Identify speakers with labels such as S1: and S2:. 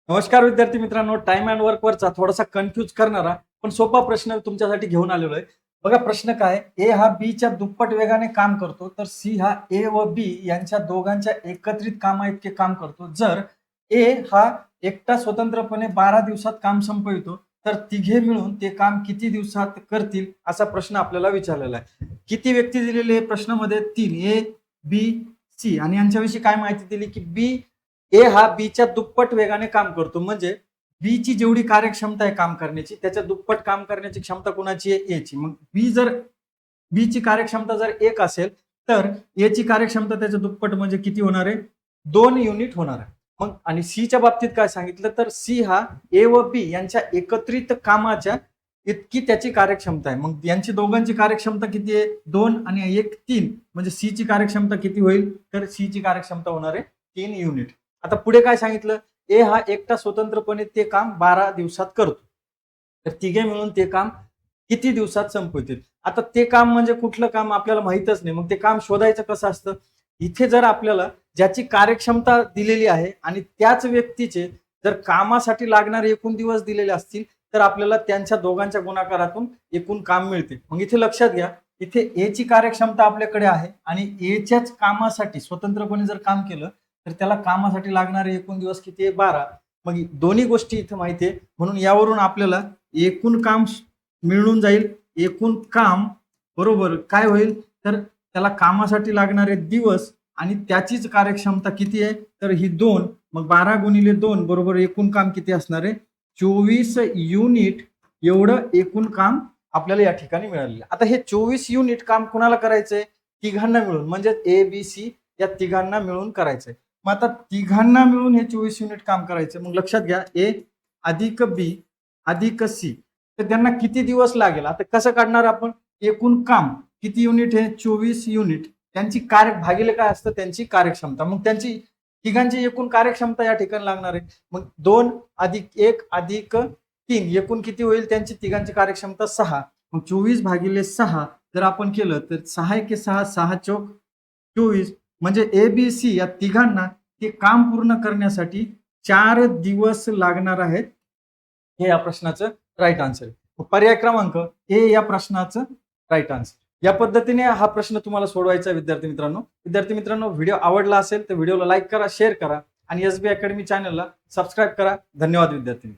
S1: नमस्कार विद्यार्थी मित्रांनो, टाइम अँड वर्कवरचा थोडासा कन्फ्यूज करणारा पण सोपा प्रश्न तुमच्यासाठी घेऊन आलेलो आहे. बघा प्रश्न काय, ए हा बी च्या दुप्पट वेगाने काम करतो तर सी हा ए व बी यांच्या दोघांच्या एकत्रित कामा इतके काम करतो. जर ए हा एकटा स्वतंत्रपणे 12 दिवसात काम संपवितो तर तिघे मिळून ते काम किती दिवसात करतील, असा प्रश्न आपल्याला विचारलेला आहे. किती व्यक्ती दिलेले प्रश्नामध्ये? 3, ए बी सी. आणि यांच्याविषयी काय माहिती दिली की बी ए हा बी च्या दुप्पट वेगाने काम करतो. म्हणजे बी ची जेवढी कार्यक्षमता आहे काम करण्याची त्याच्या दुप्पट काम करण्याची क्षमता कोणाची आहे? ए ची. मग बी ची कार्यक्षमता जर 1 असेल तर ए ची कार्यक्षमता त्याच्या दुप्पट म्हणजे किती होणार आहे? 2 युनिट होणार आहे. मग आणि सी च्या बाबतीत काय सांगितलं तर सी हा ए व बी यांच्या एकत्रित कामाच्या इतकी त्याची कार्यक्षमता आहे. मग यांची दोघांची कार्यक्षमता किती आहे? 2 आणि 1 3. म्हणजे सी ची कार्यक्षमता किती होईल? तर सी ची कार्यक्षमता होणार आहे 3 युनिट. आता पुढे काय सांगितलं? ए हा एकटा स्वतंत्रपणे ते काम 12 दिवसात करतो. तर तिघे मिळून ते काम किती दिवसात संपवतील? आता ते काम म्हणजे कुठलं काम आपल्याला माहितच नाही. मग ते काम शोधायचं कसं असतं? इथे जर आपल्याला ज्याची कार्यक्षमता दिलेली आहे आणि त्याच व्यक्तीचे जर कामासाठी लागणारे एकूण दिवस दिलेले असतील तर आपल्याला त्यांच्या दोघांच्या गुणाकारातून एकूण काम मिळते. मग इथे लक्षात घ्या, इथे ए ची कार्यक्षमता आपल्याकडे आहे आणि ए च्याच कामासाठी स्वतंत्रपणे जर काम केलं तर त्याला कामासाठी लागणारे एकूण दिवस किती आहे? 12. मग दोन्ही गोष्टी इथे माहिती आहे म्हणून यावरून आपल्याला एकूण काम मिळून जाईल. एकूण काम बरोबर काय होईल? तर त्याला कामासाठी लागणारे दिवस आणि त्याचीच कार्यक्षमता किती आहे? तर ही 2. मग 12 गुणिले 2 बरोबर एकूण काम किती असणार आहे? 24 युनिट एवढं एकूण काम आपल्याला या ठिकाणी मिळालेलं. आता हे 24 युनिट काम कुणाला करायचंय? तिघांना मिळून, म्हणजे ए बी सी या तिघांना मिळून करायचंय. मग आता तिघांना मिळून हे 24 युनिट काम करायचं. मग लक्षात घ्या, ए अधिक बी अधिक सी तर त्यांना किती दिवस लागेल? आता कसं काढणार आपण? एकूण काम किती युनिट आहे? 24 युनिट. त्यांची कार्य भागिले काय असतं? त्यांची कार्यक्षमता. मग त्यांची तिघांची एकूण कार्यक्षमता या ठिकाणी लागणार आहे. मग 2 अधिक 1 अधिक 3 एकूण किती होईल? त्यांची तिघांची कार्यक्षमता 6. मग 24 भागिले 6 जर आपण केलं तर 6 1 6 6 चौक 24. म्हणजे ए बी सी या तिघांना ते काम पूर्ण करण्यासाठी 4 दिवस लागणार आहेत. हे या प्रश्नाचं राईट आन्सर आहे. पर्याय क्रमांक ए या प्रश्नाचं राईट आन्सर. या पद्धतीने हा प्रश्न तुम्हाला सोडवायचा आहे विद्यार्थी मित्रांनो, व्हिडिओ आवडला असेल तर व्हिडिओला लाईक करा, शेअर करा आणि एसबी अकॅडमी चॅनलला सबस्क्राईब करा. धन्यवाद विद्यार्थी.